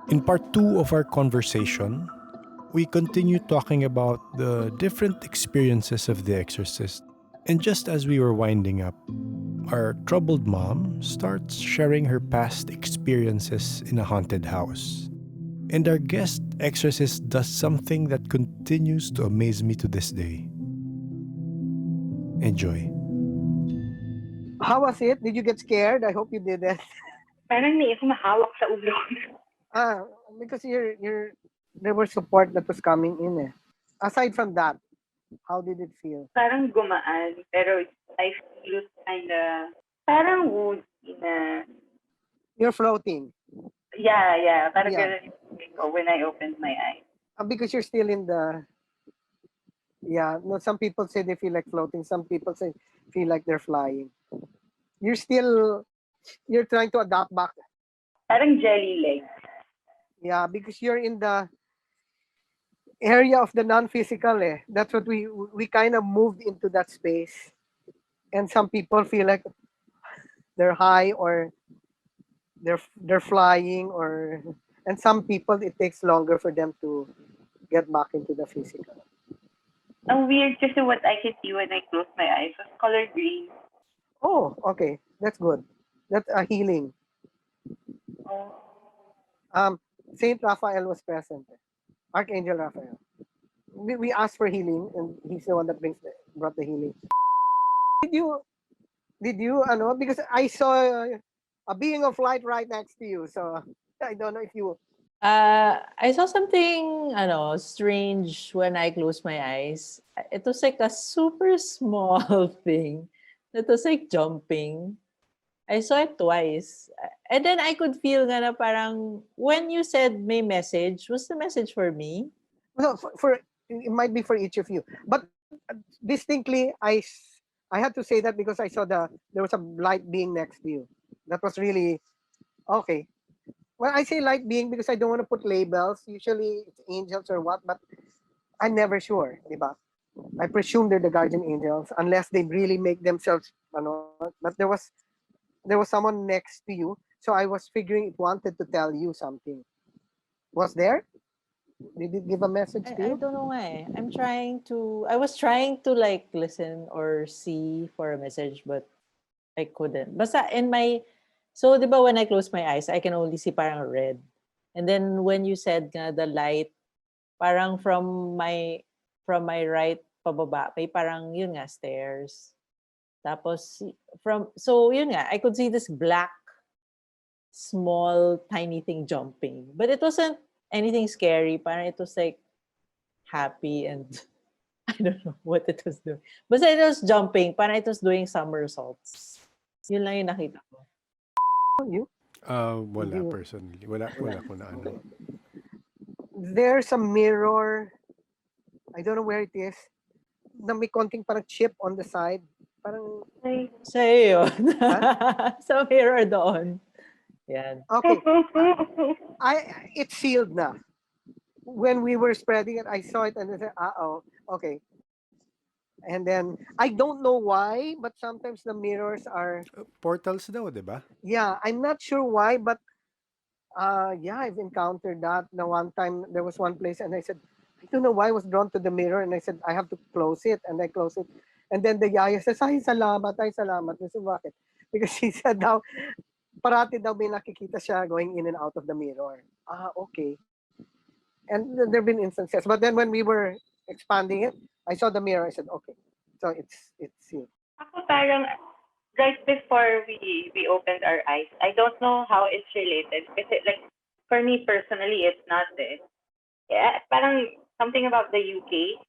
In part 2 of our conversation, we continue talking about the different experiences of The Exorcist. And just as we were winding up, our troubled mom starts sharing her past experiences in a haunted house. And our guest exorcist does something that continues to amaze me to this day. Enjoy. How was it? Did you get scared? I hope you didn't. Parang may humahawak sa ulo. Ah, because there was support that was coming in. Aside from that, how did it feel? Parang gumaan, pero I feel kinda, parang woozy na, You're floating. yeah, parang Yeah. ganun yung feeling ko when I opened my eyes. Because you're still in the, yeah, no, some people say they feel like floating. Some people say feel like they're flying. You're trying to adapt back. Parang jelly legs. Yeah, because you're in the area of the non-physical. That's what we kind of moved into that space. And some people feel like they're high or they're flying and some people it takes longer for them to get back into the physical. Ang weird kasi what I can see when I close my eyes was color green. Oh, okay, that's good. That's a healing. Oh. Saint Raphael was present. Archangel Raphael. We asked for healing and he's the one that brought the healing. Did you because I saw a being of light right next to you, so I don't know if you. I saw something, strange when I closed my eyes. It was like a super small thing. It was like jumping. I saw it twice. And then I could feel nga na parang, when you said may message, was the message for me? Well, for it might be for each of you, but distinctly, I had to say that because I saw there was a light being next to you. That was really okay. Well, I say light being because I don't want to put labels. Usually it's angels or what, but I'm never sure, diba? I presume they're the guardian angels unless they really make themselves, but there was someone next to you, so I was figuring it wanted to tell you something. Was there? Did it give a message to I you? don't know why. I was trying to like listen or see for a message, but I couldn't. Basta so di ba when I close my eyes, I can only see parang red. And then when you said nga the light, parang from my right pababa, may parang yun nga, stairs. Tapos so yun nga, I could see this black, small, tiny thing jumping. But it wasn't anything scary. Parang it was like happy and I don't know what it was doing. Basta it was jumping. Parang it was doing somersaults. Yun lang yung nakita ko. You? Wala You- personally. Wala ko na ano. There's a mirror. I don't know where it is. Na may konting parang chip on the side. Parang, Sa'yo yun. Sa mirror doon. Yan. okay. It's sealed na. When we were spreading it, I saw it and I said, oh, okay. And then, I don't know why, but sometimes the mirrors are, Portals daw, di ba? yeah, I'm not sure why, but yeah, I've encountered that. The one time, there was one place and I said, I don't know why I was drawn to the mirror and I said, I have to close it. And I close it. And then the yaya says, ay, salamat. I said, bakit? Because he said daw, parati daw may nakikita siya going in and out of the mirror. Okay. And there have been instances. But then when we were expanding it, I saw the mirror. I said, okay. So it's sealed. Ako parang, right before we opened our eyes, I don't know how it's related. Kasi like, for me personally, it's not it. Yeah, parang something about the UK.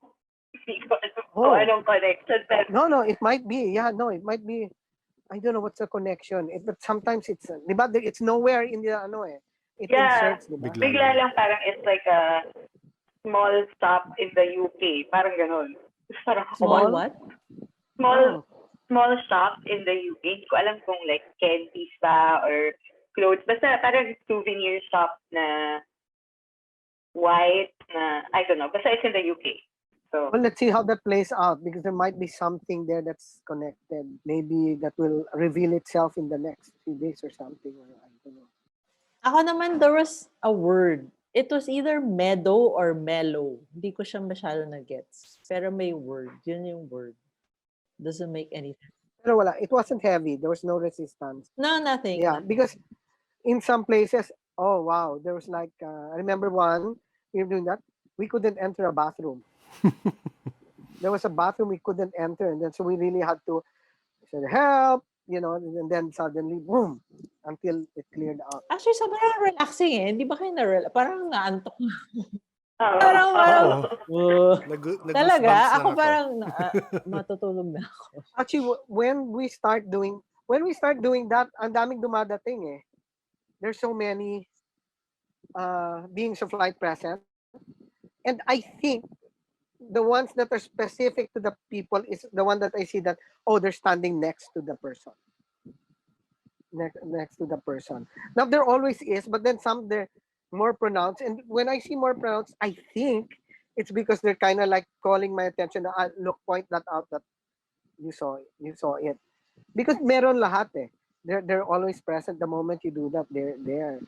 Oh. I don't connect. No, it might be. Yeah, no, it might be. I don't know what's the connection. But sometimes it's, di ba, it's nowhere in the, it Yeah. inserts, di ba? Bigla lang parang it's like a small stop in the UK. Parang ganun. Parang Small what? Small small shop in the UK. Hindi ko alam kung like candies ba or clothes. Basta parang souvenir shop na white na, I don't know. Basta it's in the UK. So, Well, let's see how that plays out because there might be something there that's connected. Maybe that will reveal itself in the next few days or something. Or I don't know. Ako naman, there was a word. It was either meadow or mellow. Hindi ko siya masyado na-gets. Pero may word. Yun yung word. Doesn't make any sense. Pero wala, it wasn't heavy. There was no resistance. No, nothing. Yeah, nothing. because in some places, oh wow, there was like, I remember one, we were doing that, we couldn't enter a bathroom. There was a bathroom we couldn't enter, and then so we really had to say, help, and then suddenly, boom, until it cleared out. Actually, sobrang relaxing eh. Hindi ba kayo parang naantok na. Oo. Parang, Oo. talaga, Nag-goosebumps lang ako ako. parang matutulog na ako. Actually, when we start doing that, ang daming dumadating eh. There's so many beings of light present. And I think the ones that are specific to the people is the one that I see that, oh, they're standing next to the person. Next to the person. Now, there always is, but then some, they're more pronounced. And when I see more pronounced, I think it's because they're kind of like calling my attention. Look, point that out that you saw it. Because meron lahat eh. They're always present the moment you do that. They're there.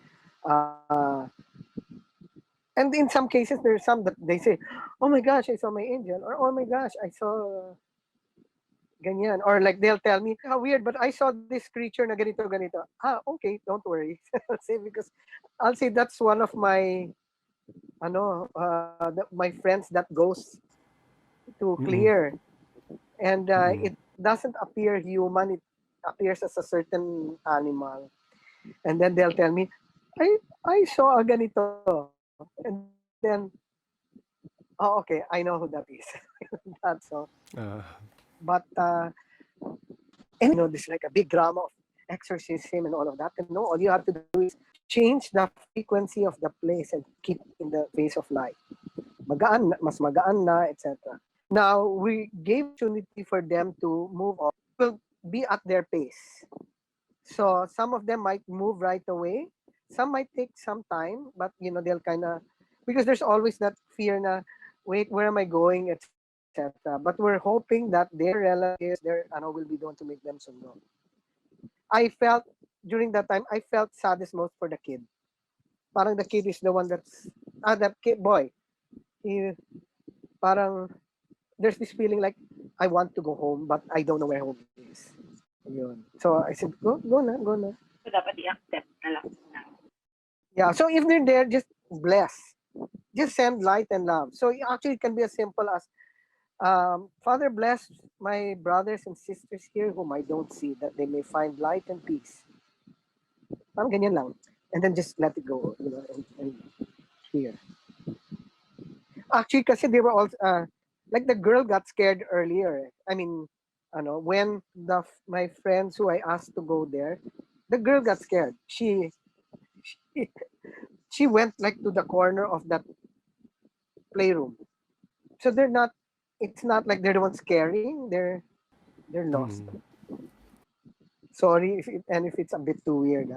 And in some cases, there's some that they say, "Oh my gosh, I saw my angel," or "Oh my gosh, I saw ganyan," or like they'll tell me, "How weird, but I saw this creature na ganito ganito." Okay, don't worry. I'll say because I'll say that's one of my my friends that goes to clear, and it doesn't appear human. It appears as a certain animal, and then they'll tell me, I saw a ganito," and then, oh, okay, I know who that is. That's all. But there's like a big drama of exorcism and all of that. And no, all you have to do is change the frequency of the place and keep in the phase of light. Mas magaan na, etc. Now, we gave opportunity for them to move on. Will be at their pace. So some of them might move right away. Some might take some time, but they'll kind of, because there's always that fear na, wait, where am I going, etc. But we're hoping that their relatives, will be the one to make them sundo. I felt during that time, I felt saddest most for the kid. Parang the kid is the one that's the kid boy. He parang there's this feeling like I want to go home, but I don't know where home is. Yun. So I said, go na. So, dapat i-accept na lang. Yeah. So if they're there, just bless. Just send light and love. So actually, it can be as simple as, Father, bless my brothers and sisters here whom I don't see, that they may find light and peace. Parang ganyan lang. And then just let it go, and here. Actually, kasi they were all, like the girl got scared earlier. I mean, when my friends who I asked to go there, the girl got scared. She went like to the corner of that playroom. So it's not like they're the ones scaring. They're lost. Sorry if it's a bit too weird.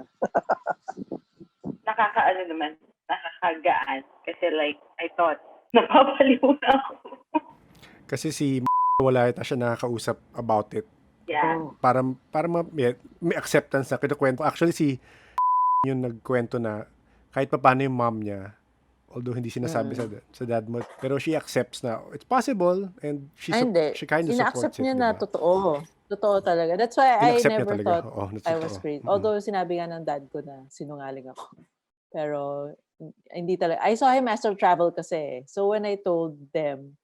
Nakakaano naman, nakakagaan. Kasi like, I thought, napapaliw na ako. Kasi si wala ata siya nakakausap about it. Yeah. Para may acceptance na kinukwento. Actually, si yung nagkwento na kahit pa paano yung mom niya, although hindi sinasabi sa dad mo, pero she accepts na it's possible, and she kind of supports Ina-accept it. niya na totoo. Totoo talaga. That's why I In-accept niya never talaga. thought Oo, I was crazy. Although sinabi nga ng dad ko na sinungaling ako. Pero hindi talaga. I saw him astral travel kasi. So when I told them,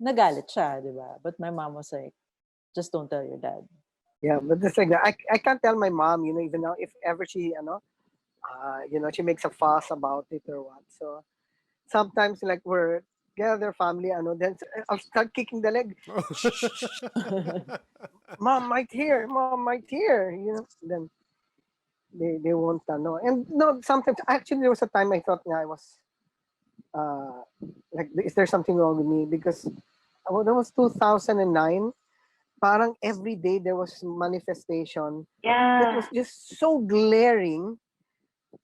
nagalit siya, di ba? But my mom was like, just don't tell your dad. Yeah, but it's like that. I can't tell my mom, even now, if ever she, she makes a fuss about it or what. So sometimes like we're together, family, then I'll start kicking the leg. Mom might hear. Then they won't know. And no, sometimes actually there was a time I thought I was like, is there something wrong with me? Because that was 2009. Parang every day there was manifestation. Yeah. That was just so glaring,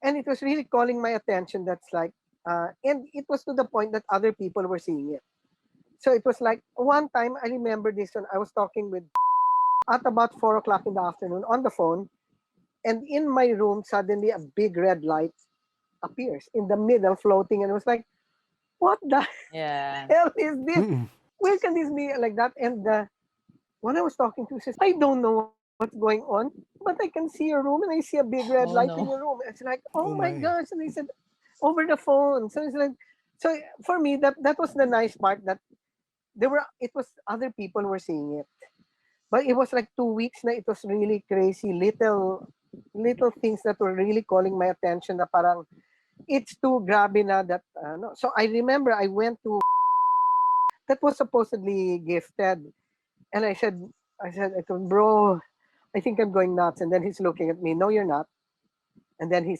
and it was really calling my attention. That's like, and it was to the point that other people were seeing it. So it was like one time I remember this one. I was talking with at about 4 o'clock in the afternoon on the phone, and in my room suddenly a big red light appears in the middle, floating, and it was like, what the Yeah. hell is this? Mm-mm. Where can this be like that? And when I was talking to, says, I don't know what's going on, but I can see your room and I see a big red light Oh in your no. room. It's like, oh Oh my my. gosh! And I said, over the phone. So it's like, so for me, that was the nice part, that it was other people were seeing it, but it was like 2 weeks na, it was really crazy, little things that were really calling my attention, na parang it's too grabe na that no. So I remember I went to that was supposedly gifted, and I told, bro, I think I'm going nuts. And then he's looking at me, no, you're not. And then he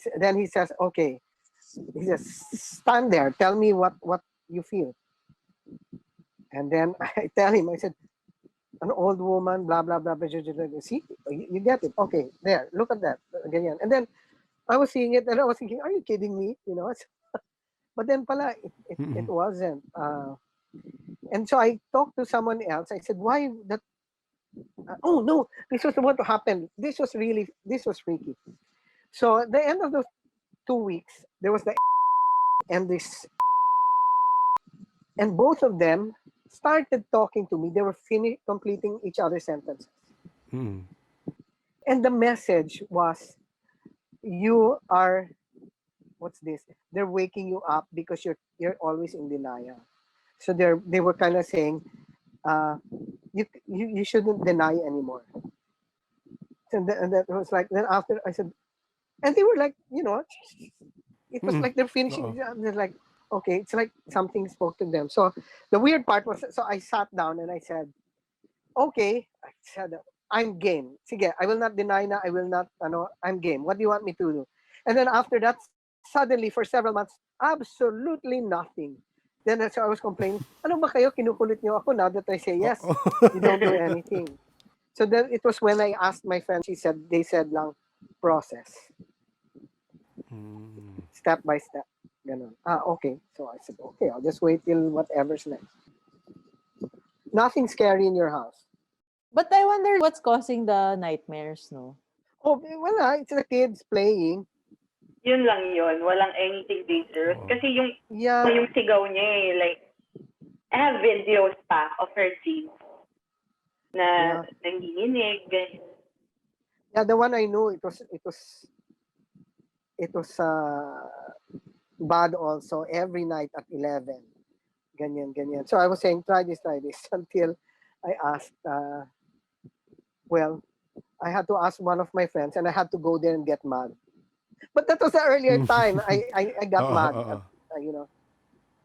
says, okay. He says, stand there, tell me what you feel. And then I tell him, I said, an old woman, blah blah blah, blah, blah, blah, blah. See, you get it. Okay, there, look at that. Ganyan. And then I was seeing it, and I was thinking, are you kidding me? You know. But then pala, it Mm-mm. wasn't. And so I talked to someone else. I said, why that? Oh no, this was what happened. This was freaky. So at the end of those 2 weeks, there was the and this, and both of them started talking to me. They were completing each other's sentences, Mm-mm. and the message was, "You are what's this? They're waking you up because you're always in denial." So they were kind of saying, uh, you shouldn't deny anymore." And that was like, then after I said, and they were like, it was Mm-mm. like they're finishing. Uh-oh. They're like, okay, it's like something spoke to them. So the weird part was, so I sat down and I said, okay, I said, I'm game. Sige, I will not deny na, I will not, I'm game. What do you want me to do? And then after that, suddenly for several months, absolutely nothing. Then so I was complaining, ano ba kayo, kinukulit niyo ako now that I say yes, you don't do Uh-oh. anything. So then it was when I asked my friend, they said lang, process, Mm. step by step. Ganun. Okay. So I said, okay, I'll just wait till whatever's next. Nothing scary in your house. But I wonder what's causing the nightmares, no? Oh, well, it's the kids playing. Yun lang yun. Walang anything dangerous. Oo. Kasi Yeah, yung sigaw niya eh, like, I have videos pa of her dreams na yeah, nanginginig, ganyan. yeah. The one I knew, it was bad also every night at 11. Ganyan, ganyan. So I was saying, try this until I asked. Well, I had to ask one of my friends, and I had to go there and get mad. But that was the earlier time. I got Oo, mad oo. at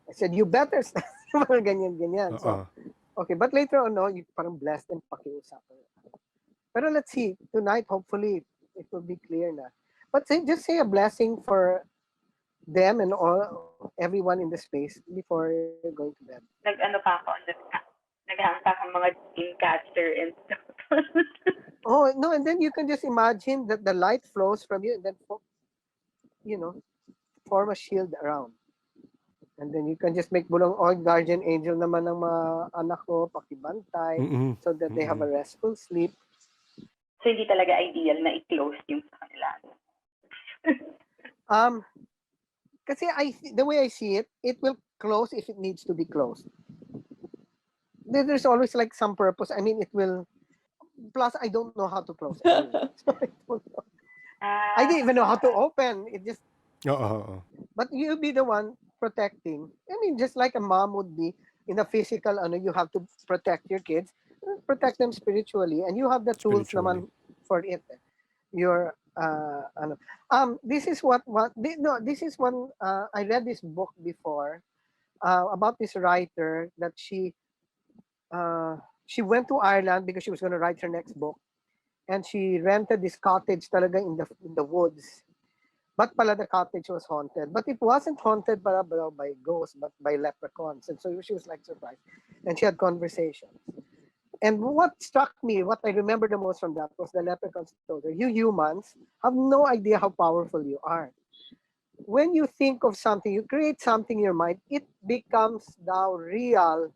I said, you better stop. Mga ganyan, ganyan. So, Oo. okay. But later on, no, you parang blessed and pakiusap. Pero let's see. Tonight, hopefully, it will be clear na. But just say a blessing for them and everyone in the space before going to bed. Nag-ano pa ako, naghahang pa akong mga dream catcher and stuff. Oh, no, and then you can just imagine that the light flows from you and then, you know, form a shield around. And then you can just make bulong, oh, guardian angel naman ng mga anak ko, pakibantay, Mm-mm. so that they have a Mm-mm. restful sleep. So, hindi talaga ideal na i-close yung sa kanila. Um, kasi the way I see it, it will close if it needs to be closed. There's always like some purpose. I mean, it will. Plus, I don't know how to close anyway. So I don't know. I didn't even know how to open. It just. Oo, oo. But you be the one protecting. I mean, just like a mom would be in the physical. You have to protect your kids, protect them spiritually, and you have the tools Spiritually. naman for it. Your this is no, this is one I read this book before about this writer that she went to Ireland because she was going to write her next book, and she rented this cottage talaga in the woods. But pala the cottage was haunted, but it wasn't haunted by ghosts, but by leprechauns, and so she was like surprised, and she had conversations. And what struck me, what I remember the most from that was the leprechauns told her, you humans have no idea how powerful you are. When you think of something, you create something in your mind, it becomes now real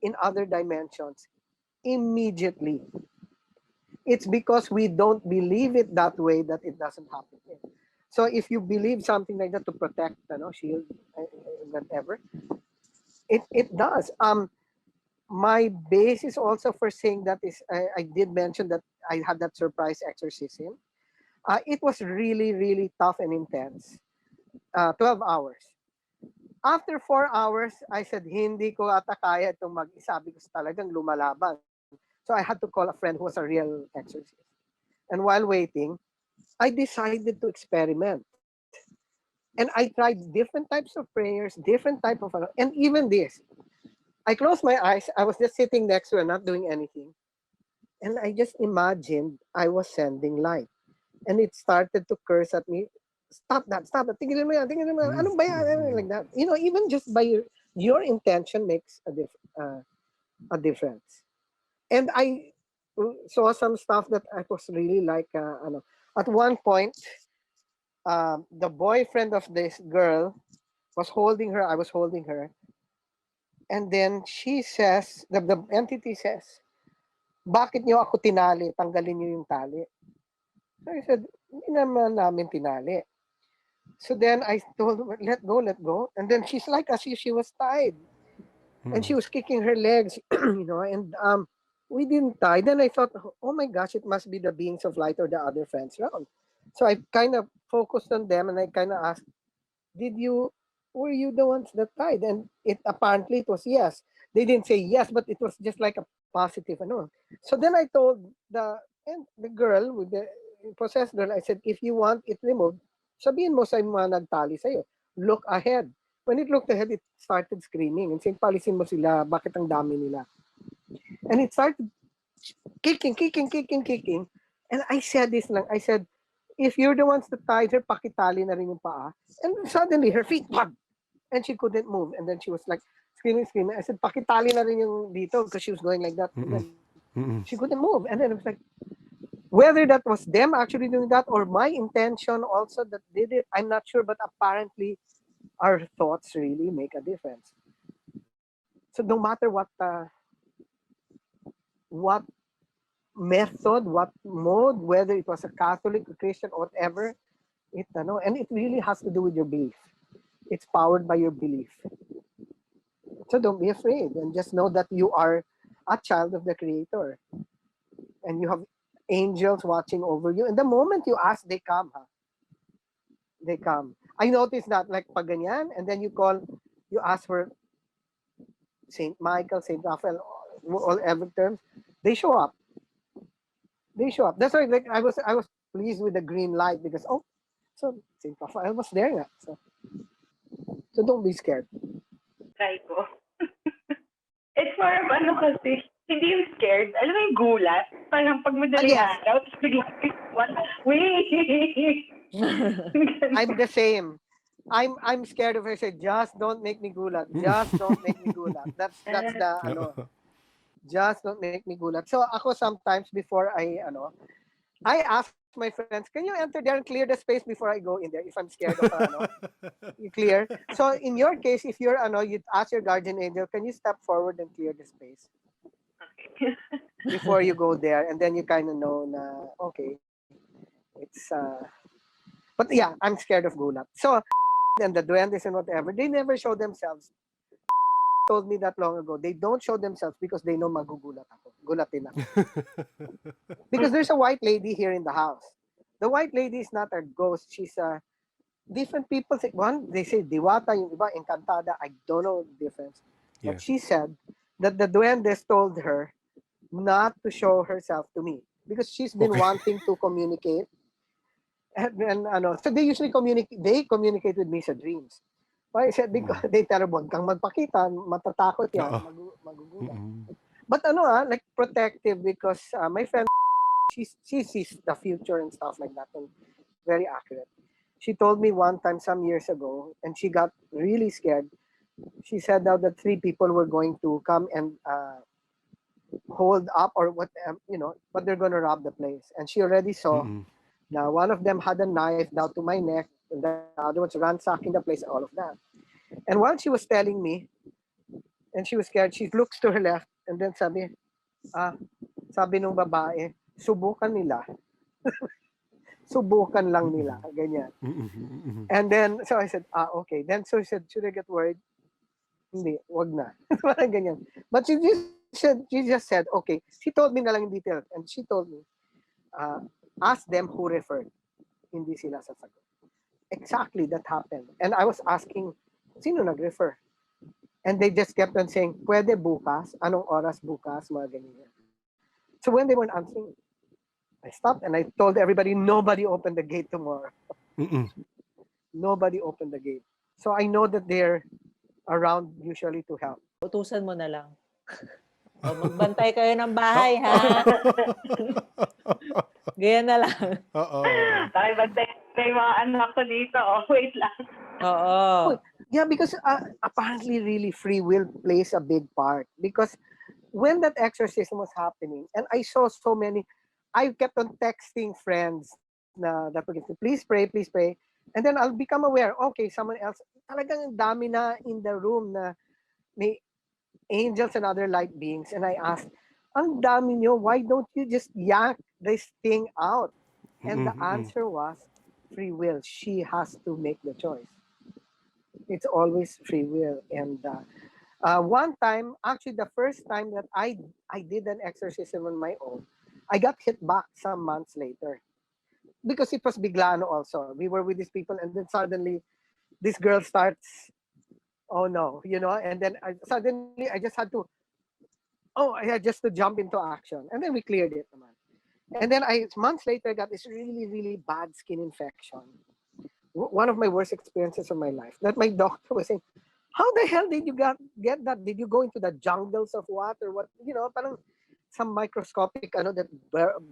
in other dimensions immediately. It's because we don't believe it that way that it doesn't happen. So if you believe something like that to protect, shield, whatever, it does. My basis also for saying that is I did mention that I had that surprise exorcism. It was really, really tough and intense. 12 hours. After 4 hours, I said, hindi ko ata kaya itong mag-isa because talagang lumalaban. So I had to call a friend who was a real exorcist. And while waiting, I decided to experiment. And I tried different types of prayers, different type of, and even this. I closed my eyes. I was just sitting next to her, not doing anything. And I just imagined I was sending light. And it started to curse at me. Stop that. Tigilin mo yan, tigilin mo yan. Ano ba yan? Like that. Even just by your intention makes a difference. And I saw some stuff that I was really like, at one point, the boyfriend of this girl was holding her. I was holding her. And then she says, the entity says, bakit niyo ako tinali? Tanggalin niyo yung tali. So I said, hindi naman namin tinali. So then I told her, let go, let go. And then she's like as if she was tied. And she was kicking her legs, and we didn't tie. Then I thought, oh my gosh, it must be the beings of light or the other friends around. So I kind of focused on them and I kind of asked, did you, were you the ones that tied? And it apparently it was yes. They didn't say yes, but it was just like a positive, So then I told the girl with the possessed girl, I said, if you want it removed, sabihin mo sa mga nagtali sa'yo, look ahead. When it looked ahead, it started screaming. And saying, palisin mo sila, bakit ang dami nila? And it started kicking. And I said this lang, I said, if you're the ones that tied her, pakitali na rin yung paa. And suddenly, her feet, wag! And she couldn't move. And then she was like, screaming. I said, pakitali na rin yung dito, because she was going like that. And then she couldn't move. And then I was like, whether that was them actually doing that or my intention also that did it, I'm not sure. But apparently, our thoughts really make a difference. So no matter what method, what mode, whether it was a Catholic, a Christian, or whatever, and it really has to do with your belief. It's powered by your belief. So don't be afraid and just know that you are a child of the Creator. And you have angels watching over you. And the moment you ask, they come. They come. I noticed that like pag ganyan, and then you ask for Saint Michael, Saint Raphael, all every terms, they show up. They show up. That's why like I was pleased with the green light because so Saint Raphael was there nga. So don't be scared. Try ko. It's more of kasi, hindi yung scared. Alam mo yung gulat? Parang pag madaling yes. araw, tapos biglang, what? Wait! I'm the same. I'm scared of her. Say, just don't make me gulat. Just don't make me gulat. That's the just don't make me gulat. So ako sometimes before I ask my friends, can you enter there and clear the space before I go in there if I'm scared of you clear. So in your case, if you're you ask your guardian angel, can you step forward and clear the space before you go there, and then you kind of know na okay, it's but yeah, I'm scared of gulat. So and the duendes and whatever, they never show themselves. Told me that long ago. They don't show themselves because they know magugulat ako. Gulatin ako. Because there's a white lady here in the house. The white lady is not a ghost. She's a different people say one. They say diwata, yung iba encantada. I don't know the difference. Yeah. But she said that the duendes told her not to show herself to me because she's been wanting to communicate. And so they usually communicate. They communicate with me sa dreams. Why I said because they tell her, "Wag kang magpakita, matatakot yan, magugulat." But like protective because my friend, she sees the future and stuff like that, and very accurate. She told me one time some years ago, and she got really scared. She said now that three people were going to come and hold up or what, but they're going to rob the place. And she already saw. Now one of them had a knife down to my neck, and the other one's ransacking the place, all of that. And while she was telling me, and she was scared, she looks to her left, and then sabi nung babae, subukan nila. subukan lang nila, ganyan. And then, so I said, okay. Then, so he said, should I get worried? Hindi, wag na. Parang ganyan. But she just said, okay. She told me na lang in detail. And she told me, uh, ask them who referred. Hindi sila sasagot. Exactly, that happened. And I was asking, sino nag-refer? And they just kept on saying, pwede bukas, anong oras bukas, mga ganyan. So when they weren't answering, I stopped and I told everybody, nobody opened the gate tomorrow. Nobody opened the gate. So I know that they're around usually to help. Utusan mo na lang. O, magbantay kayo ng bahay, ha? Ganyan na lang. Oo. Pakibantay ko yung mga anak ko dito. Oh, wait lang. Oo. Yeah, because apparently really free will plays a big part. Because when that exorcism was happening, and I saw so many, I kept on texting friends na that please pray, please pray. And then I'll become aware, okay, someone else, talagang dami na in the room na may angels and other light beings. And I asked, ang dami nyo, why don't you just yank this thing out? And the answer was free will. She has to make the choice. It's always free will. And one time, actually the first time that I did an exorcism on my own, I got hit back some months later. Because it was biglaan also. We were with these people and then suddenly this girl starts, oh no, and then suddenly I just had to, I had just to jump into action. And then we cleared it. And then months later, I got this really, really bad skin infection. One of my worst experiences of my life. That my doctor was saying, how the hell did you get that? Did you go into the jungles of water? What, parang some microscopic, that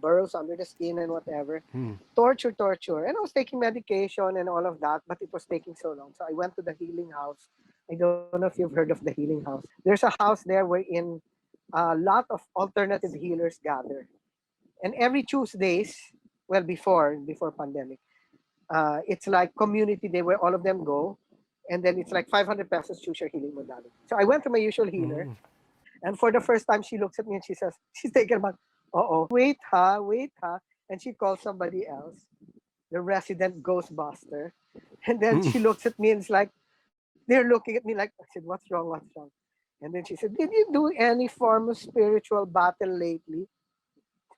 burrows under the skin and whatever. Torture. And I was taking medication and all of that, but it was taking so long. So I went to the healing house. I don't know if you've heard of the healing house. There's a house there wherein a lot of alternative healers gather. And every Tuesdays, well, before pandemic, it's like community day where all of them go. And then it's like 500 pesos, choose your healing modality. So I went to my usual healer. And for the first time, she looks at me and she says, she's taken aback, wait, ha. And she calls somebody else, the resident Ghostbuster. And then she looks at me and it's like, they're looking at me like, I said, what's wrong? And then she said, did you do any form of spiritual battle lately?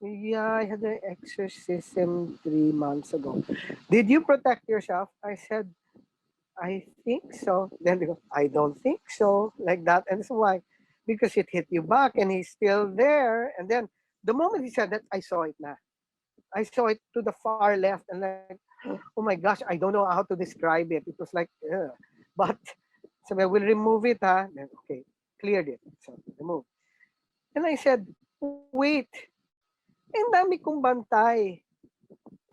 Yeah, I had an exorcism 3 months ago. Did you protect yourself? I said, I think so. Then they go, I don't think so. Like that. And so why? Because it hit you back and he's still there. And then the moment he said that, I saw it na. I saw it to the far left and like, oh my gosh, I don't know how to describe it. It was like, ugh. But so I will remove it, ha. Then, okay, cleared it. So remove. And I said, wait, ang dami kong bantay.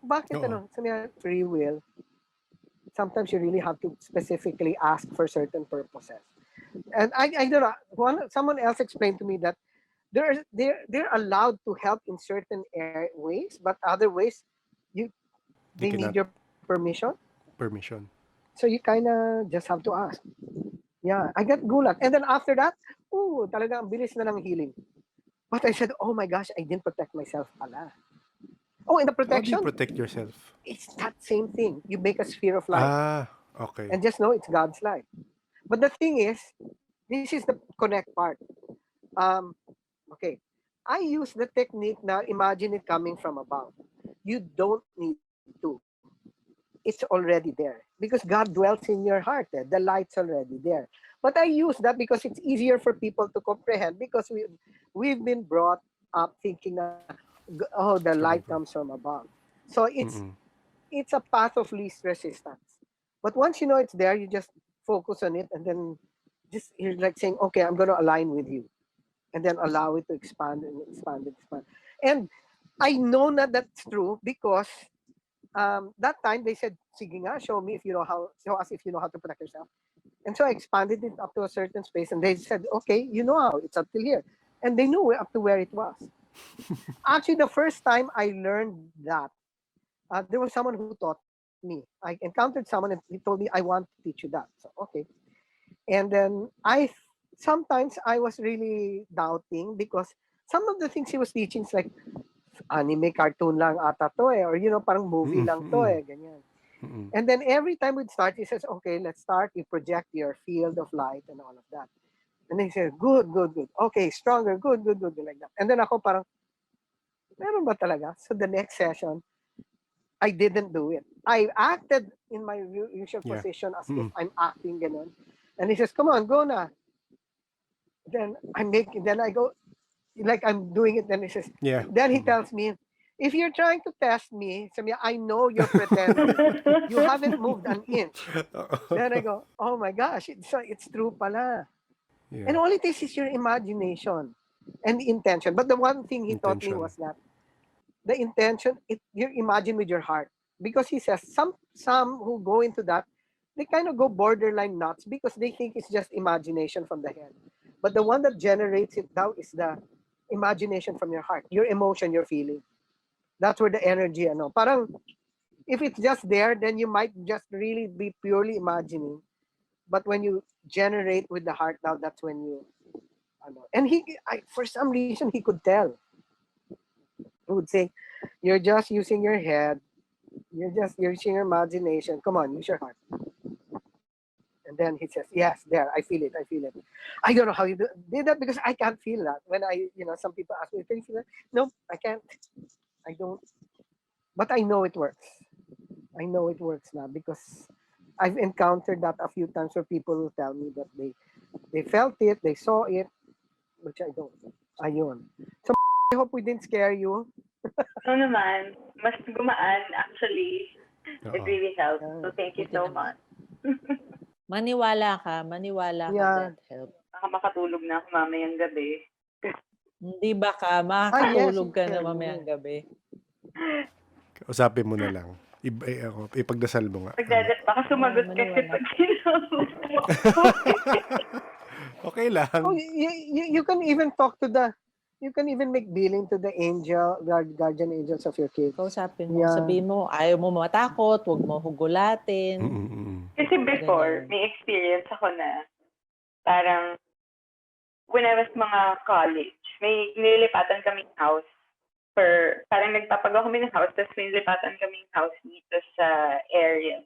Bakit Sabi niya, free will. Sometimes you really have to specifically ask for certain purposes. And I don't know. Someone else explained to me that they're allowed to help in certain ways, but other ways they need your permission. So you kind of just have to ask. Yeah, I got gulat. And then after that, talaga ang bilis na ng healing. But I said, oh my gosh, I didn't protect myself pala. Oh, in the protection. How do you protect yourself? It's that same thing. You make a sphere of light. Okay. And just know it's God's light. But the thing is, this is the connect part. Okay. I use the technique now, imagine it coming from above. You don't need to. It's already there. Because God dwells in your heart. The light's already there. But I use that because it's easier for people to comprehend because we've been brought up thinking that, the light comes from above. So it's a path of least resistance. But once you know it's there, you just focus on it and then just you're like saying, okay, I'm going to align with you. And then allow it to expand and expand and expand. And I know that that's true because that time they said, sige nga, show us if you know how to protect yourself. And so I expanded it up to a certain space and they said, okay, you know how, it's up till here. And they knew up to where it was. Actually, the first time I learned that, there was someone who taught me. I encountered someone and he told me, I want to teach you that. So, okay. And then sometimes I was really doubting because some of the things he was teaching is like anime cartoon lang ata to eh, or parang movie lang to eh, ganyan. And then every time we'd start, he says, okay, let's start. You project your field of light and all of that. And then he says, good, good, good. Okay, stronger, good, good, good, like that. And then ako parang, meron ba talaga? So the next session, I didn't do it. I acted in my usual Yeah. position as if I'm acting ganun. And he says, come on, go na. Then then I go, like I'm doing it. Then he says, Yeah. then he tells me, if you're trying to test me, sabi niya, I know you're pretending. You haven't moved an inch. Then I go, oh my gosh, it's true pala. And Yeah. all it is your imagination and the intention. But the one thing he taught me Intention. was that the intention, you imagine with your heart. Because he says some who go into that, they kind of go borderline nuts because they think it's just imagination from the head. But the one that generates it now is the imagination from your heart, your emotion, your feeling. That's where the energy, parang if it's just there, then you might just really be purely imagining. But when you generate with the heart now, that's when you, and for some reason, he could tell. He would say, "You're just using your head. You're just using your imagination. Come on, use your heart." And then he says, "Yes, there. I feel it. I feel it." I don't know how you did that because I can't feel that. When some people ask me, "Can you feel that?" No, I can't. I don't. But I know it works. I know it works now because I've encountered that a few times where people will tell me that they felt it, they saw it, which I don't. Ayun. So I hope we didn't scare you. No naman, mas gumaan actually. It really helped. So thank you Buti so naman. much. Maniwala ka Yeah. that help. Baka makatulog na ako mamayang gabi. Hindi ba ka, Yes, makakatulog you ka can na do. mamayang gabi. Usapin mo na lang. Ipagdasal mo nga. Baka sumagot kasi maniwala. pag sinabot mo. Okay lang. Oh, you can even talk to you can even make billing to the guardian angels of your kids. Kausapin mo, Yeah. sabihin mo, ayaw mo matakot, huwag mo hugulatin. Kasi before, Ganyan. may experience ako na parang when I was mga college, may nililipatan kaming house parang nagpapagawa kami ng house, tapos may nilipatan kaming house dito sa area.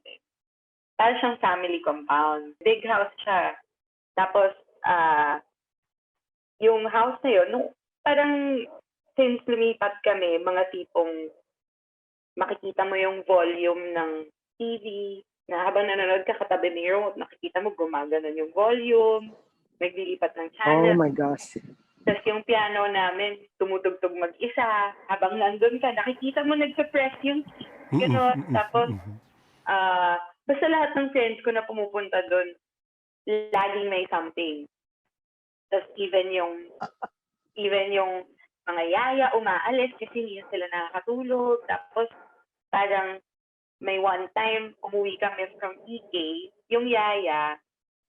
Parang siyang family compound. Big house siya. Tapos, yung house na yun, parang since lumipat kami, mga tipong makikita mo yung volume ng TV, na habang nanonood ka katabi ng remote, nakikita mo gumaganon yung volume, naglilipat ng channel. Oh my gosh. Tapos yung piano namin, tumutugtog mag-isa. Habang nandun ka, nakikita mo nagpa-press yung gano'n. Tapos, basta lahat ng friends ko na pumupunta doon, laging may something. Tapos even yung mga yaya umaalis kasi hindi sila nakakatulog. Tapos parang may one time umuwi kami from EK, yung yaya,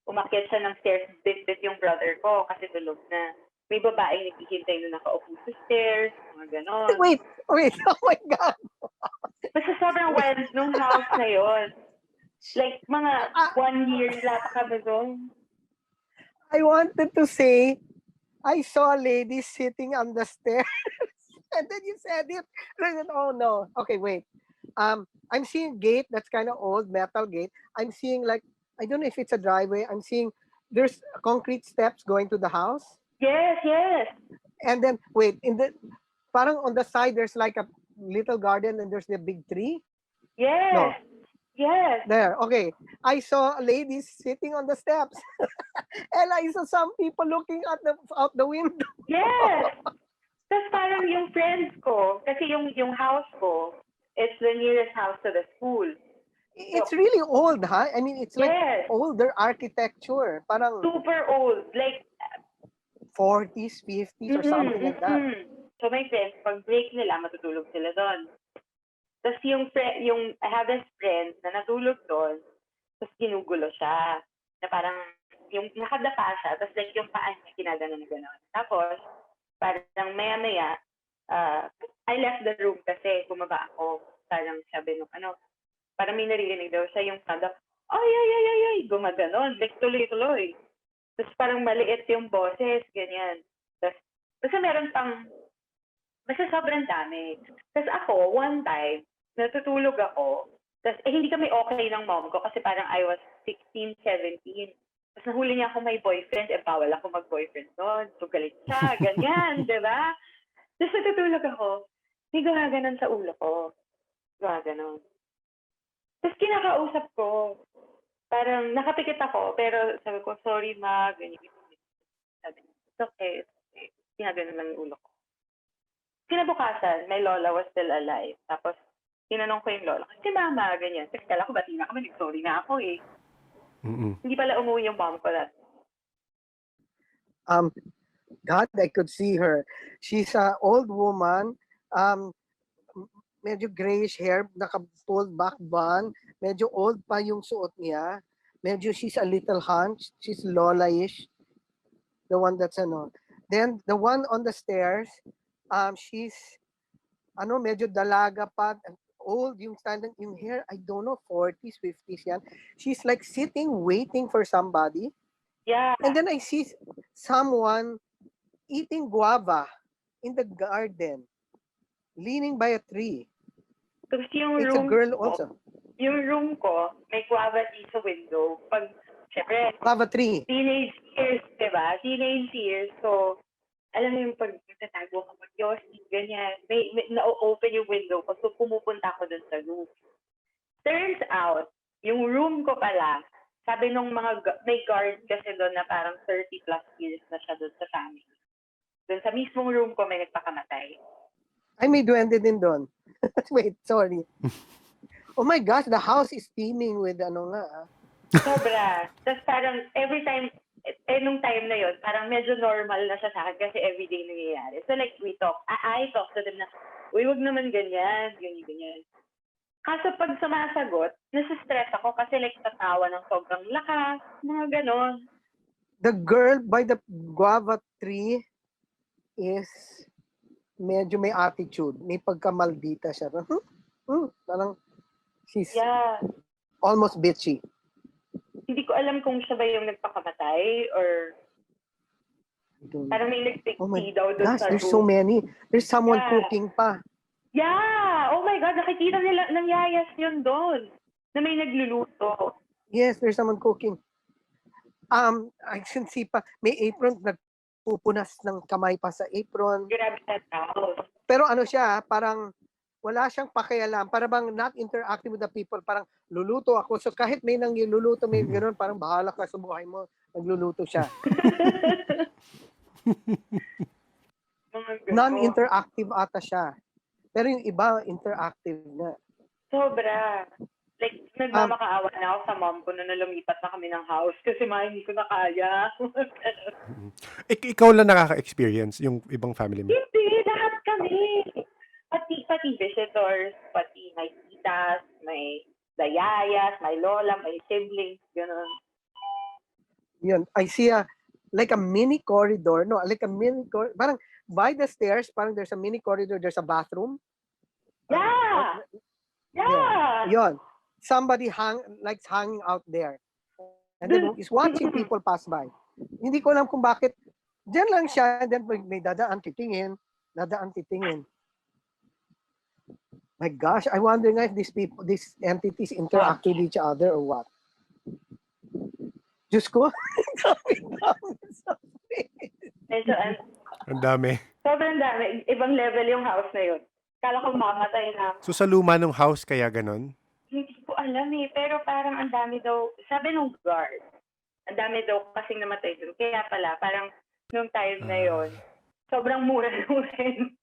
umakyat siya ng stairs, bit yung brother ko kasi tulog na. May babaeng naghihintay na nakaupo sa stairs, mga ganon. Wait, oh my God. Basta sobrang wild nung house na yon. Like, mga 1 year lang kami doon. I wanted to say, I saw a lady sitting on the stairs. And then you said it. And then, oh no. Okay, wait. I'm seeing gate that's kind of old, metal gate. I'm seeing like, I don't know if it's a driveway. I'm seeing there's concrete steps going to the house. Yes. And then, wait, parang on the side, there's like a little garden and there's the big tree. Yes. No. Yes. There, okay. I saw a lady sitting on the steps. And I saw some people looking out the window. Yes. Tapos parang yung friends ko, kasi yung house ko, it's the nearest house to the school. It's really old, huh? I mean, it's like Yes. older architecture. Parang Super old. Like, 40s, 50s, or something like that. So my friends, pag break nila, matutulog sila doon. Tapos I have this friend na natulog doon, tapos ginugulo siya. Na parang, yung nakadapa siya, tapos like yung paa niya ginagano na gano'n. Tapos, parang maya-maya, I left the room kasi bumaba ako. Parang sabi nung parang may naririnig daw siya yung sound of, ay, gumaganon, like tuloy-tuloy. Tapos parang maliit yung boses, ganyan. Tapos, basta meron pang Basta sobrang dami. Tapos ako, one time, natutulog ako. Tapos, hindi kami okay ng mom ko kasi parang I was 16, 17. Tapos nahuli niya ako may boyfriend. Bawal ako mag-boyfriend noon. So, galit siya. Ganyan, di ba? Tapos natutulog ako. May gumaganon sa ulo ko. Gumaganon. Tapos kinakausap ko. Parang nakapikit ako. Pero sabi ko, sorry ma. Ganyan. Sabi niya, it's okay. It's okay. Ginaganon lang yung ulo ko. Kinabukasan, my lola was still alive. Tapos, tinanong ko yung lola, si mama, ganyan. Kasi kala ko, bati na kami, nag-sorry na ako eh. Hindi pala umuwi yung mom ko that. God, I could see her. She's an old woman, medyo grayish hair, naka-pulled back bun, medyo old pa yung suot niya. Medyo she's a little hunched, she's lola-ish. The one that's ano. Then, the one on the stairs, she's medyo dalaga pa, old yung standing, yung hair, I don't know, 40s, 50s yan. She's like sitting, waiting for somebody. Yeah. And then I see someone eating guava in the garden, leaning by a tree. Tapos yung It's a room girl ko, also. yung room ko, may guava tree sa window. Pag, syempre, Guava tree. teenage years, diba? Teenage years. So, alam mo yung pag nagtatago ka mag Yossi, ganyan. May na-open yung window ko. So, pumupunta ako dun sa room. Turns out, yung room ko pala, sabi nung may guard kasi doon na parang 30 plus years na siya doon sa family. Doon sa mismong room ko, may nagpakamatay. Ay, may duwende din doon. Wait, sorry. Oh my gosh, the house is teeming with Sobra. Tapos parang every time, nung time na yon parang medyo normal na siya sa akin kasi everyday nangyayari. So like, we talk. I talk to them na, uy, wag naman ganyan, ganyan. Kaso pag sumasagot, nasa-stress ako kasi like tatawa ng sobrang lakas, mga ganon. The girl by the guava tree is medyo may attitude. May pagkamaldita siya. Parang she's almost bitchy. Hindi ko alam kung siya ba yung nagpakamatay or parang may nagtiki daw doon sa room. There's so many. There's someone cooking pa. Yeah! Oh my God, nakikita nila, nangyayas yun doon. Na may nagluluto. Yes, there's someone cooking. I can see pa, may apron, nagpupunas ng kamay pa sa apron. Grabe that house. Pero ano siya, parang wala siyang pakialam. Para bang not interacting with the people. Parang luluto ako. So kahit may nang luluto, may gano'n, parang bahala ka sa buhay mo. Nagluluto siya. Non-interactive ata siya. Pero yung iba, interactive na. Sobra. Like, nagmamakaawa na ako sa mom ko na lumipat na kami ng house kasi hindi ko na kaya. Ikaw lang nakaka-experience yung ibang family mo? Hindi, lahat kami. Pati visitors, pati may titas, may dayayas, may lola, may siblings, gano'n. Yun, I see like a mini corridor. No, like a mini corridor. Parang by the stairs, parang there's a mini corridor, there's a bathroom. Yeah. Yun. Somebody hanging out there. And then is watching people pass by. Hindi ko alam kung bakit. Diyan lang siya, and then may dadaan titingin. My gosh, I wonder nga if these entities interact with each other or what. Diyos ko. Ang dami. Sobrang dami. Ibang level yung house na yun. Kala ko mamatay na. So sa luma ng house kaya ganon? Hindi ko alam eh. Pero parang ang dami daw, sabi nung guard, ang dami daw kasing namatay doon. Kaya pala, parang nung time na yon sobrang mura nung rent.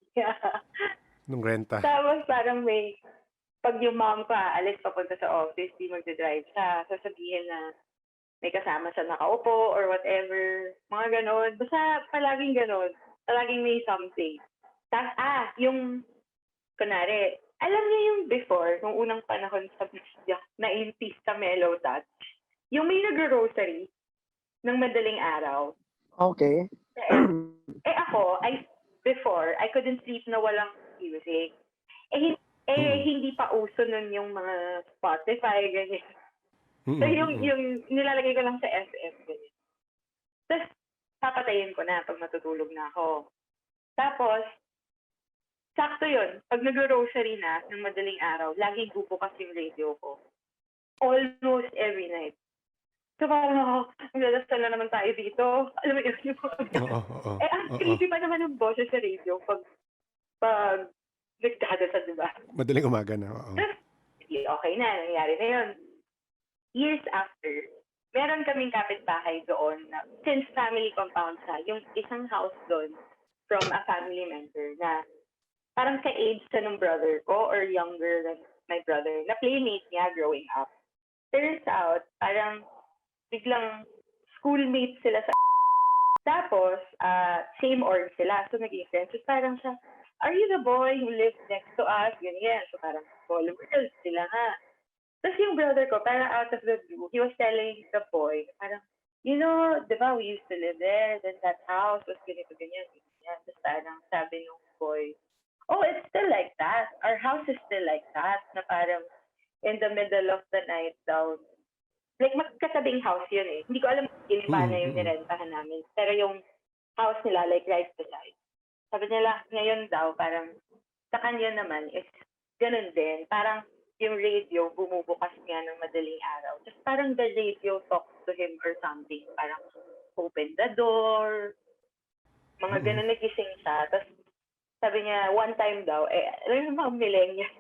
Nung renta. Tapos parang pag yung mom ko aalis papunta sa office, di magdadrive siya, sasabihin na may kasama siya nakaupo or whatever, mga ganon. Basta palaging ganon. Palaging may something. Tapos, yung, kunwari, alam niyo yung before, nung unang panahon sa na 80s sa Mellow Touch, yung may nag-grocery ng madaling araw. Okay. Ako, before, I couldn't sleep na walang music. Hindi pa uso nun yung mga Spotify, ganyan. So, yung nilalagay ko lang sa FM, ganyan. Tapos, papatayin ko na pag matutulog na ako. Tapos, sakto yun. Pag nag-grocery na ng madaling araw, lagi bubukas yung radio ko. Almost every night. So parang ako, magdadasal na naman tayo dito. Alam mo yun, yung Oo, oo, ang oo. creepy pa naman ng boses sa radio pag nagdadasal, di ba? Madaling umaga na, oo. Okay na, nangyari na yun. Years after, meron kaming kapitbahay doon na, since family compound sa, yung isang house doon from a family member na parang sa age sa ng brother ko or younger than my brother, na playmate niya growing up. Turns out, parang biglang schoolmate sila sa tapos, same org sila. So, naging friends. So, parang siya, are you the boy who lives next to us? Ganyan. So, parang followers sila nga. Tapos yung brother ko, parang out of the blue, he was telling the boy, parang, you know, di ba, we used to live there, then that house was ganito, ganyan, ganyan. Tapos parang sabi nung boy, oh, it's still like that. Our house is still like that. Na parang in the middle of the night daw, like magkasabing house yun eh. Hindi ko alam kung paano yung nirentahan namin. Pero yung house nila, like right beside. Sabi nila, ngayon daw, parang sa kanya naman is ganun din. Parang yung radio, bumubukas nga ng madaling araw. Just parang the radio talks to him or something. Parang open the door. Mga ganun nagising siya. Tapos sabi niya, one time daw, alam yung mga millennials.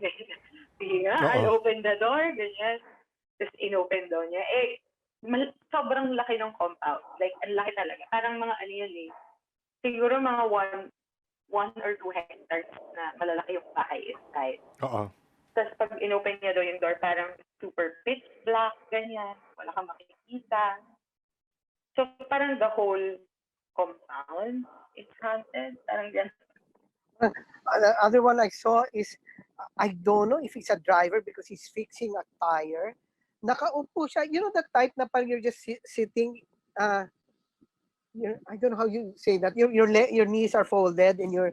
Sige nga, I'll open the door, ganyan. Tapos inopen daw niya. Sobrang laki ng compound. Like, ang laki talaga. Parang mga ano yun eh. Siguro mga 1 or 2 hectares na malalaki yung bahay inside. Oo. Tapos pag inopen niya daw yung door, parang super pitch black, ganyan. Wala kang makikita. So, parang the whole compound is haunted. Parang ganyan. The other one I saw is, I don't know if he's a driver because he's fixing a tire. Nakaupo siya. You know that type na parang you're just sitting, I don't know how you say that. Your knees are folded and you're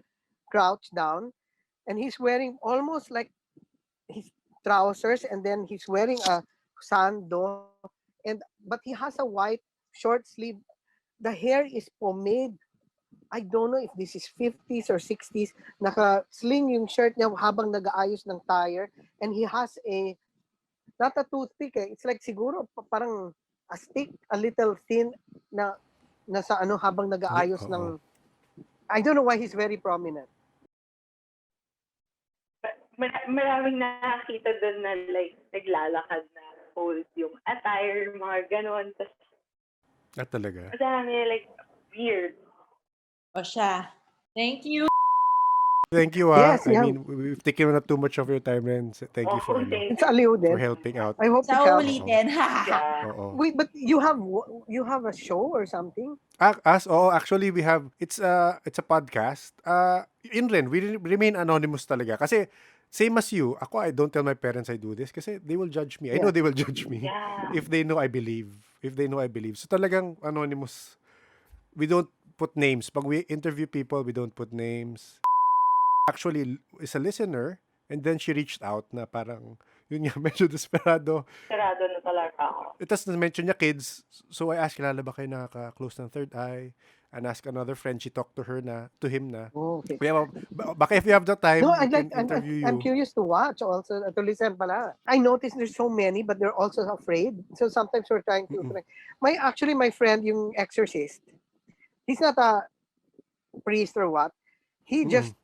crouched down. And he's wearing almost like his trousers, and then he's wearing a sando. But he has a white short sleeve. The hair is pomade. I don't know if this is 50s or 60s. Naka-sling yung shirt niya habang nag-aayos ng tire. And he has not a toothpick eh. It's like siguro parang a stick, a little thin na nasa ano habang nag-aayos ng. I don't know why he's very prominent. Maraming nakakita doon na like naglalakad na hold yung attire, mga ganon. At talaga? Madami like weird. O siya. Thank you. Thank you, Yes, I mean, we've taken up too much of your time, and thank you for It's aliw din. for helping out. I hope it Sa helps. ulitin. Yeah. Wait, but you have a show or something? Actually we have it's a podcast. In rin, we remain anonymous talaga kasi same as you. Ako, I don't tell my parents I do this kasi they will judge me. I know they will judge me if they know I believe. So talagang anonymous. We don't put names. Pag we interview people, we don't put names. Actually is a listener, and then she reached out na parang yun nga, medyo desperado. Sarado na talaga ako. Tapos na-mention niya kids. So I asked, kilala ba kayo nakaka-close ng third eye? And ask another friend, she talked to him na. Oh, okay. Kuya, baka if you have the time, No, we can interview you. I'm curious to watch also, to listen pala. I noticed there's so many, but they're also afraid. So sometimes we're trying to. My friend, yung Exorcist, he's not a priest or what. He just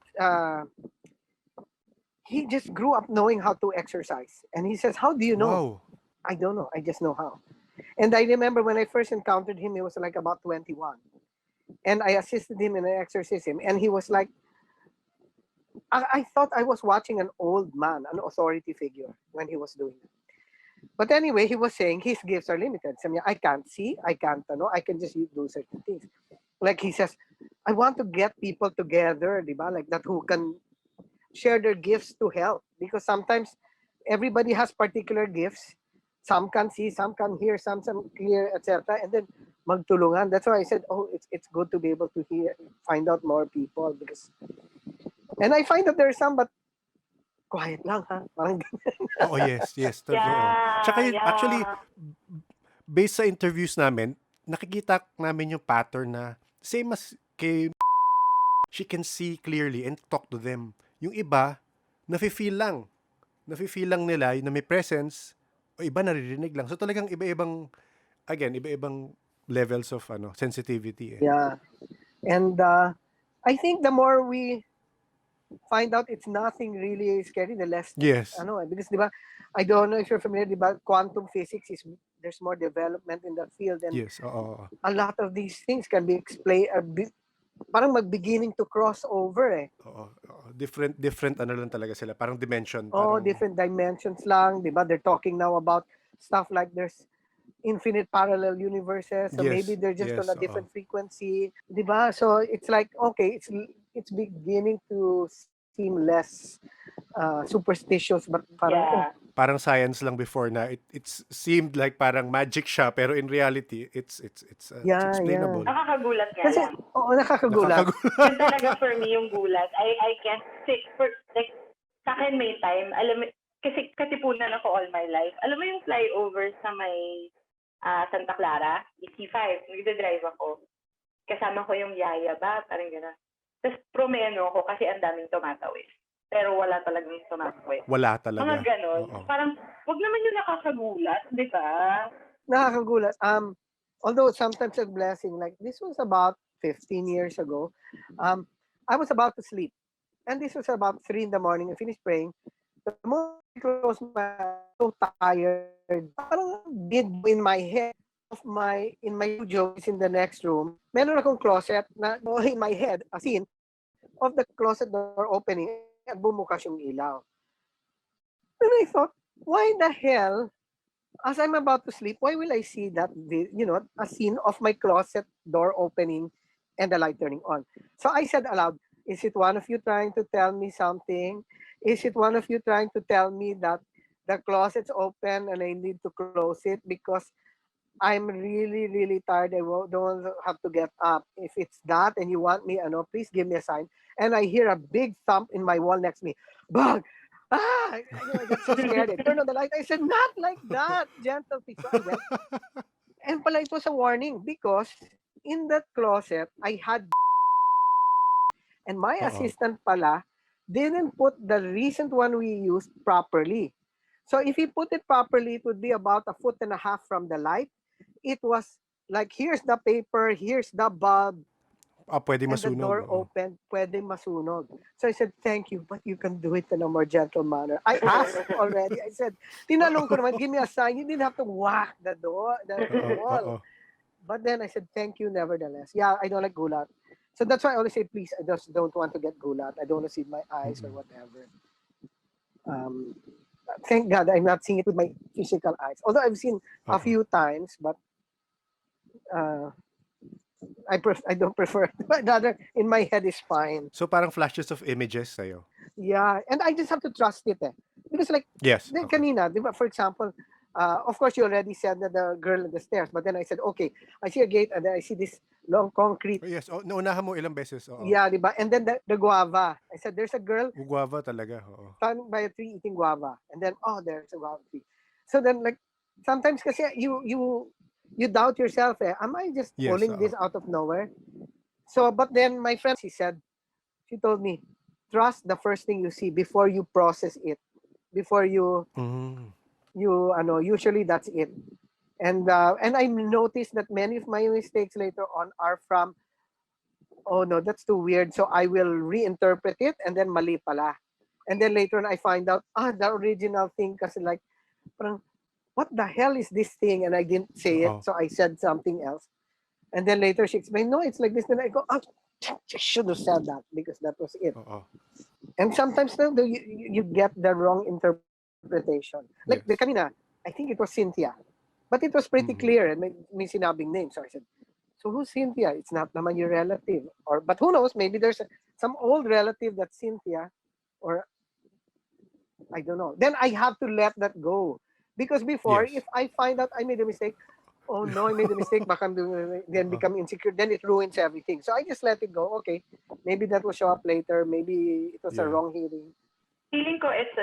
grew up knowing how to exercise. And he says, how do you know? Wow. I don't know. I just know how. And I remember when I first encountered him, he was like about 21. And I assisted him in an exorcism. And he was like, I thought I was watching an old man, an authority figure when he was doing it. But anyway, he was saying his gifts are limited. So, I can't see, I can just do certain things. Like he says, I want to get people together, diba? Like that, who can share their gifts to help. Because sometimes everybody has particular gifts. Some can see, some can hear, some hear, etc. And then magtulungan. That's why I said, it's good to be able to find out more people. And I find that there are some, but quiet lang, ha? Parang Oo, yes. Tsaka actually, based sa interviews namin, nakikita namin yung pattern na same as kay she can see clearly and talk to them. Yung iba, nafe-feel lang. Nafe-feel lang nila na may presence, o iba naririnig lang. So talagang iba-ibang levels of sensitivity eh. Yeah. And I think the more we find out it's nothing really scary, the less Yes. because diba, I don't know if you're familiar, diba, quantum physics is there's more development in that field, and Yes. Oo. a lot of these things can be explained, parang mag-beginning to cross over eh. Oo. Different lang talaga sila. Parang dimension. Oh, Parang, different dimensions lang, diba? They're talking now about stuff like there's infinite parallel universes, so maybe yes. they're just on Yes. a Oo. different frequency, diba? So it's like, okay, it's beginning to seem less superstitious, but parang, oh, Yeah. Parang science lang before na it seemed like parang magic siya, pero in reality, it's yeah, explainable. Nakakagulat nga kasi, lang. nakakagulat. Yun talaga for me yung gulat. I can't say, like, sa akin may time, alam mo, kasi katipunan ako all my life. Alam mo yung flyover sa may Santa Clara, EC5, nagde-drive ako. Kasama ko yung yaya ba, parang gano'n. Tapos promeno ako kasi ang daming tumatawid. Pero wala talagang tumatawid. Wala talaga. Mga gano'n. Oo. Parang, wag naman yung nakakagulat, di ba? Nakakagulat. Although sometimes a blessing, like this was about 15 years ago. I was about to sleep, and this was about 3 in the morning. I finished praying. The moment I closed my eyes, so tired. Parang did in my head in my studio is in the next room. Meron akong closet na in my head, a scene of the closet door opening at bumukas yung ilaw. And I thought, why the hell, as I'm about to sleep, why will I see that, a scene of my closet door opening and the light turning on? So I said aloud, is it one of you trying to tell me something? Is it one of you trying to tell me that the closet's open and I need to close it because I'm really, really tired. Don't have to get up. If it's that and you want me, please give me a sign. And I hear a big thump in my wall next to me. Bug! Ah! I got so scared. I turned on the light. I said, not like that, gentle please. So I went. And pala, it was a warning because in that closet, I had and my Oo. assistant pala didn't put the recent one we used properly. So if he put it properly, it would be about 1.5 feet from the light. It was like, here's the paper, here's the bulb, Pwede and the masunog. door Oo. opened, pwede masunog. So I said, thank you, but you can do it in a more gentle manner. I asked already. I said, tinanong ko naman, give me a sign. You didn't have to whack the door, the wall. Oo. But then I said, thank you nevertheless. Yeah, I don't like gulat. So that's why I always say, please, I just don't want to get gulat. I don't want to see my eyes or whatever. Thank God I'm not seeing it with my physical eyes. Although I've seen a few times, but I don't prefer. Rather, in my head is fine. So parang flashes of images sa'yo. Yeah, and I just have to trust it because like Yes. then Okay. kanina, di ba, for example, of course you already said that the girl at the stairs, but then I said, okay, I see a gate and then I see this long concrete. Oh, yes. Naunahan mo ilang beses. Oo. Yeah, di ba? And then the guava. I said, there's a girl Guava talaga. Oo. standing by a tree eating guava, and then there's a guava tree. So then like sometimes kasi you doubt yourself. Am I just Yes. pulling this out of nowhere? So, but then my friend, she told me, trust the first thing you see before you process it. Before you usually that's it. And I noticed that many of my mistakes later on are from, oh no, that's too weird. So I will reinterpret it and then mali pala. And then later on I find out, the original thing kasi like, parang, what the hell is this thing? And I didn't say it, so I said something else. And then later she explained, no, it's like this. Then I go, I should have said that because that was it. Oo. And sometimes though, you get the wrong interpretation. Like the Yes. kanina, I think it was Cynthia. But it was pretty clear and may sinabing name. So I said, so who's Cynthia? It's not naman your relative. But who knows, maybe there's some old relative that's Cynthia, or I don't know. Then I have to let that go. Because before, Yes. if I find out I made a mistake, oh no, I made a mistake, baka then become insecure, then it ruins everything. So I just let it go. Okay, maybe that will show up later. Maybe it was a wrong hearing. Feeling ko it's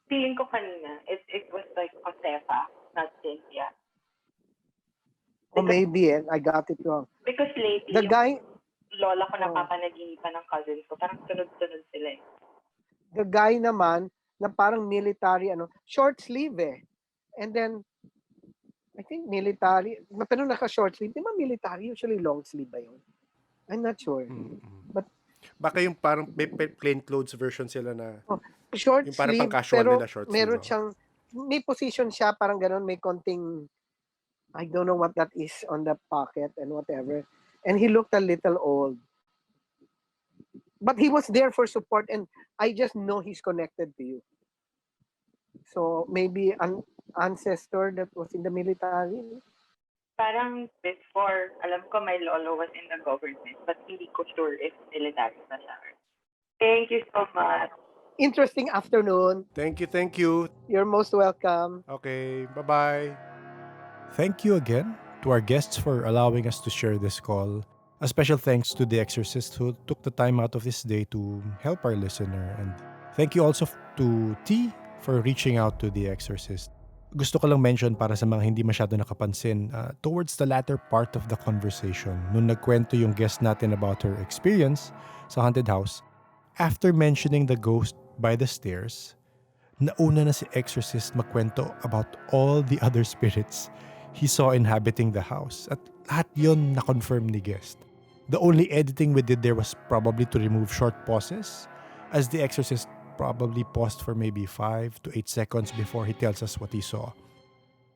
feeling ko kanina, it was like Josefa, not Cynthia. Or maybe, I got it wrong. Because lately, The guy, lola ko napapanaginipan ng cousins ko, parang sunod-sunod sila eh. the guy naman na parang military short sleeve eh. And then I think military, pero naka-short sleeve. Di ba military? Usually long sleeve ba yun? I'm not sure. But Baka yung parang may plain clothes version sila na short yung parang pang sleeve, casual pero nila short sleeve. meron siyang, may position siya, parang ganun, may konting, I don't know what that is on the pocket and whatever. And he looked a little old. But he was there for support and I just know he's connected to you. So maybe an ancestor that was in the military. Parang before, alam ko my lolo was in the government, but hindi ko sure if military na siya. Thank you so much. Interesting afternoon. Thank you. You're most welcome. Okay, bye-bye. Thank you again to our guests for allowing us to share this call. A special thanks to the Exorcist who took the time out of this day to help our listener. And thank you also to T for reaching out to the Exorcist. Gusto ko lang mention para sa mga hindi masyado nakapansin, towards the latter part of the conversation, nung nagkwento yung guest natin about her experience sa haunted house, after mentioning the ghost by the stairs, nauna na si Exorcist magkwento about all the other spirits he saw inhabiting the house. At lahat yun na-confirm ni guest. The only editing we did there was probably to remove short pauses, as the Exorcist probably paused for maybe 5 to 8 seconds before he tells us what he saw.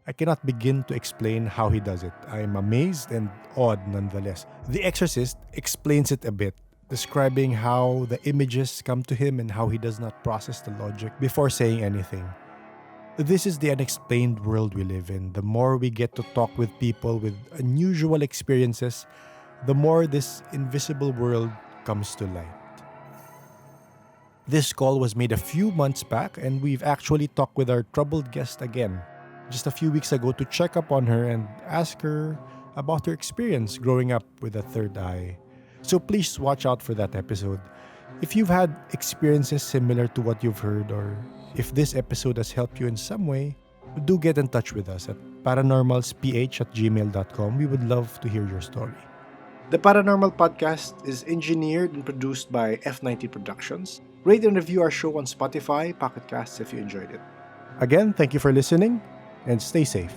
I cannot begin to explain how he does it. I'm amazed and awed nonetheless. The Exorcist explains it a bit, describing how the images come to him and how he does not process the logic before saying anything. This is the unexplained world we live in. The more we get to talk with people with unusual experiences, the more this invisible world comes to light. This call was made a few months back, and we've actually talked with our troubled guest again just a few weeks ago to check up on her and ask her about her experience growing up with a third eye. So please watch out for that episode. If you've had experiences similar to what you've heard, or if this episode has helped you in some way, do get in touch with us at paranormalsph@gmail.com. We would love to hear your story. The Paranormal Podcast is engineered and produced by F90 Productions. Rate and review our show on Spotify, Pocket Casts if you enjoyed it. Again, thank you for listening and stay safe.